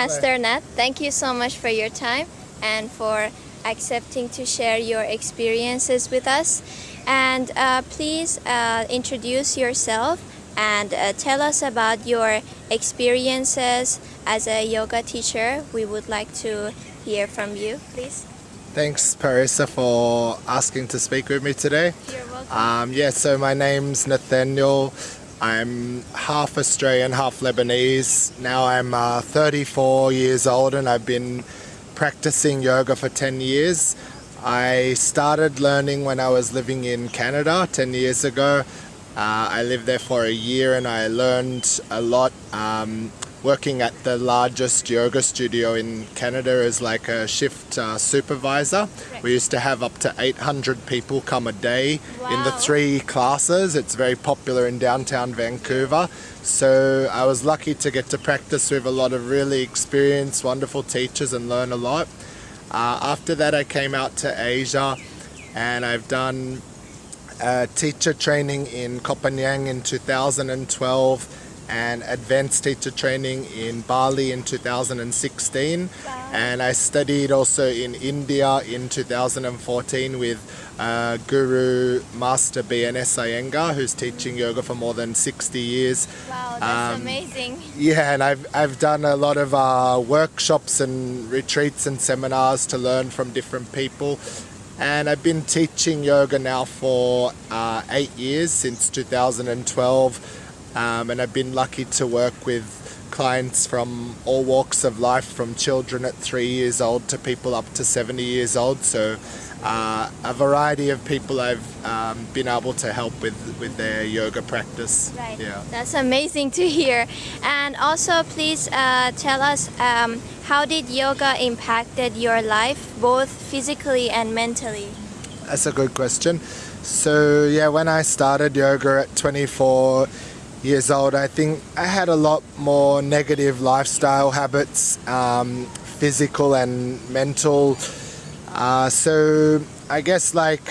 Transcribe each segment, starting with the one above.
Master Nat. Thank you so much for your time and for accepting to share your experiences with us. And please introduce yourself and tell us about your experiences as a yoga teacher. We would like to hear from you, please. Thanks, Parisa, for asking to speak with me today. You're welcome. So my name's Nathaniel. I'm half Australian, half Lebanese. Now I'm 34 years old and I've been practicing yoga for 10 years. I started learning when I was living in Canada 10 years ago. I lived there for a year and I learned a lot. Working at the largest yoga studio in Canada as like a shift supervisor. Right. We used to have up to 800 people come a day in the Wow. 3 classes. It's very popular in downtown Vancouver. So I was lucky to get to practice with a lot of really experienced, wonderful teachers and learn a lot. After that I came out to Asia and I've done teacher training in Kopanang in 2012 and advanced teacher training in Bali in 2016. Wow. And I studied also in India in 2014 with Guru Master BNS Iyengar, who's teaching yoga for more than 60 years. Wow, that's amazing. Yeah, and I've done a lot of workshops and retreats and seminars to learn from different people. And I've been teaching yoga now for 8 years, since 2012. And I've been lucky to work with clients from all walks of life, from children at 3 years old to people up to 70 years old. So a variety of people I've been able to help with their yoga practice. Right. Yeah. That's amazing to hear. And also, please tell us how did yoga impacted your life, both physically and mentally? That's a good question. So yeah, when I started yoga at 24 years old, I think I had a lot more negative lifestyle habits, physical and mental. So I guess like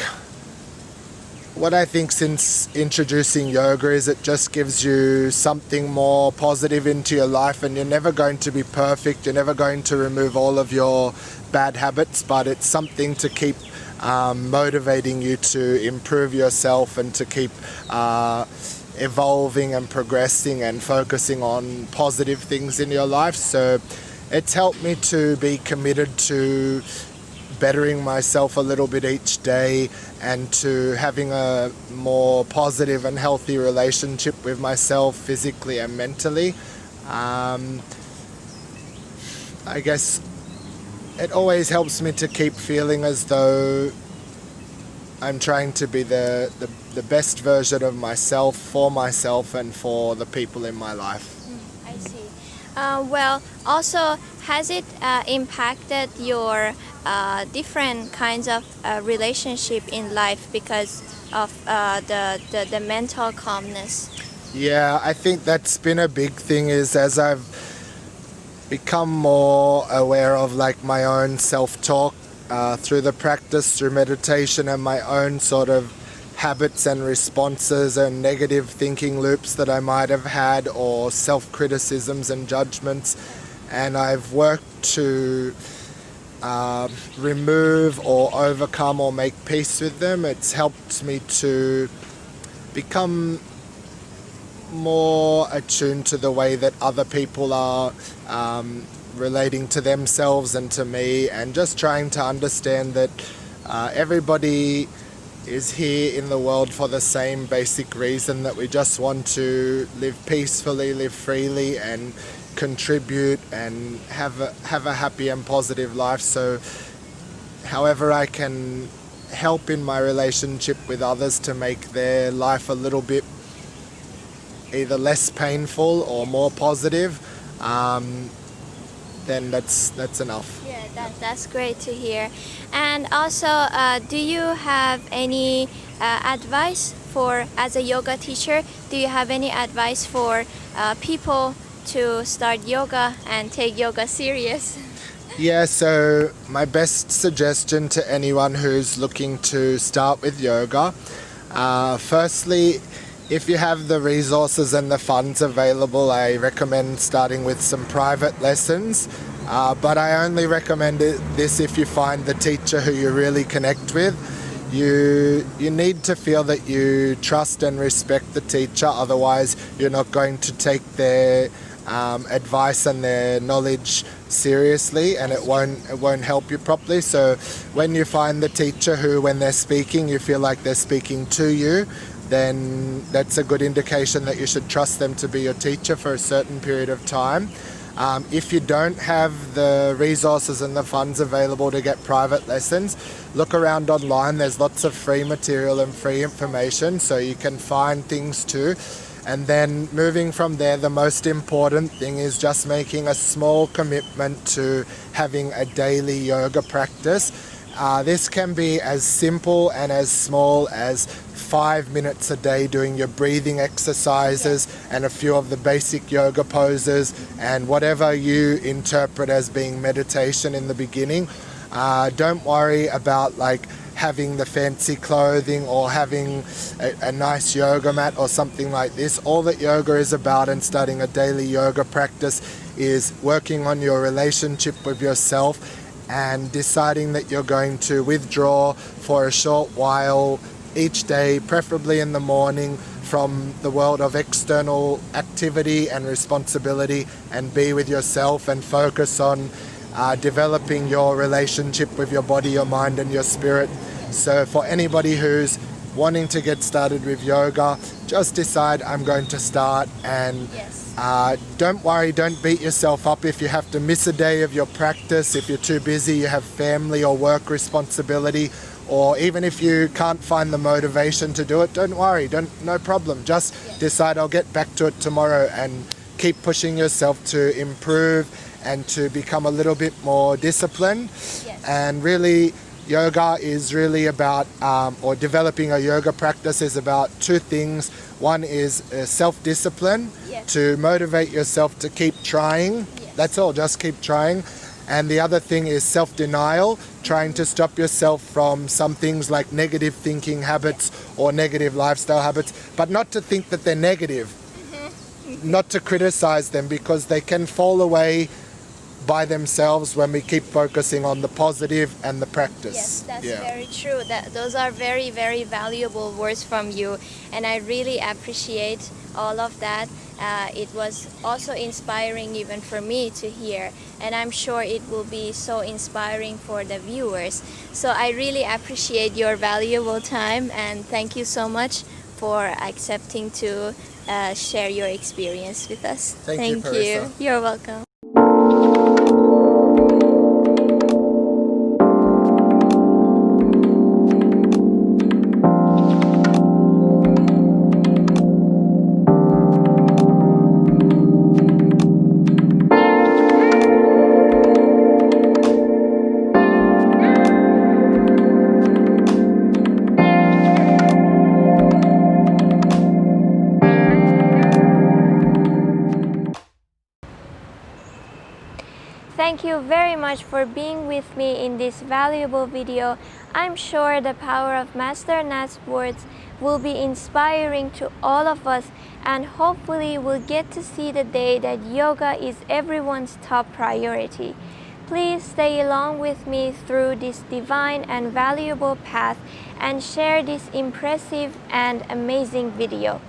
what I think since introducing yoga is it just gives you something more positive into your life, and you're never going to be perfect, you're never going to remove all of your bad habits, but it's something to keep motivating you to improve yourself and to keep evolving and progressing and focusing on positive things in your life. So it's helped me to be committed to bettering myself a little bit each day and to having a more positive and healthy relationship with myself physically and mentally. I guess it always helps me to keep feeling as though I'm trying to be the best version of myself and for the people in my life. I see. Well, also, has it impacted your different kinds of relationship in life because of the mental calmness? Yeah, I think that's been a big thing, is as I've become more aware of like my own self-talk through the practice, through meditation, and my own sort of habits and responses and negative thinking loops that I might have had, or self-criticisms and judgments, and I've worked to remove or overcome or make peace with them. It's helped me to become more attuned to the way that other people are relating to themselves and to me, and just trying to understand that everybody is here in the world for the same basic reason, that we just want to live peacefully, live freely, and contribute and have a happy and positive life. So however I can help in my relationship with others to make their life a little bit either less painful or more positive, then that's enough. Yeah, that's great to hear. And also, do you have any advice for, as a yoga teacher, do you have any advice for people to start yoga and take yoga serious? Yeah, so my best suggestion to anyone who's looking to start with yoga, firstly, if you have the resources and the funds available, I recommend starting with some private lessons. But I only recommend this if you find the teacher who you really connect with. You need to feel that you trust and respect the teacher, otherwise you're not going to take their advice and their knowledge seriously, and it won't help you properly. So when you find the teacher who, when they're speaking, you feel like they're speaking to you, then that's a good indication that you should trust them to be your teacher for a certain period of time. If you don't have the resources and the funds available to get private lessons, look around online. There's lots of free material and free information, so you can find things too. And then moving from there, the most important thing is just making a small commitment to having a daily yoga practice. This can be as simple and as small as 5 minutes a day doing your breathing exercises and a few of the basic yoga poses and whatever you interpret as being meditation in the beginning. Don't worry about like having the fancy clothing or having a nice yoga mat or something like this. All that yoga is about and starting a daily yoga practice is working on your relationship with yourself and deciding that you're going to withdraw for a short while each day, preferably in the morning, from the world of external activity and responsibility, and be with yourself and focus on developing your relationship with your body, your mind and your spirit. So for anybody who's wanting to get started with yoga, just decide I'm going to start, and don't worry, don't beat yourself up if you have to miss a day of your practice, if you're too busy, you have family or work responsibility, or even if you can't find the motivation to do it, don't worry, no problem. Just decide I'll get back to it tomorrow, and keep pushing yourself to improve and to become a little bit more disciplined. And really, yoga is really about, or developing a yoga practice is about two things. One is self-discipline, to motivate yourself to keep trying. That's all, just keep trying. And the other thing is self-denial, trying to stop yourself from some things like negative thinking habits or negative lifestyle habits, but not to think that they're negative, not to criticize them, because they can fall away by themselves when we keep focusing on the positive and the practice. Yes, that's very true. Those are very, very valuable words from you, and I really appreciate all of that. It was also inspiring even for me to hear, and I'm sure it will be so inspiring for the viewers. So I really appreciate your valuable time, and thank you so much for accepting to share your experience with us. Thank you, Parisa. You're welcome. Thank you very much for being with me in this valuable video. I'm sure the power of Master Nat's words will be inspiring to all of us, and hopefully we'll get to see the day that yoga is everyone's top priority. Please stay along with me through this divine and valuable path and share this impressive and amazing video.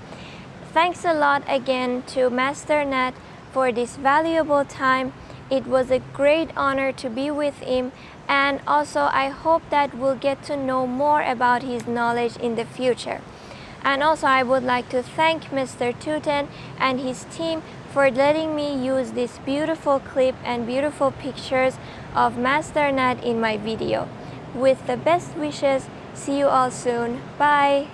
Thanks a lot again to Master Nat for this valuable time. It was a great honor to be with him, and also I hope that we'll get to know more about his knowledge in the future. And also I would like to thank Mr. Tooten and his team for letting me use this beautiful clip and beautiful pictures of Master Nat in my video. With the best wishes, see you all soon. Bye!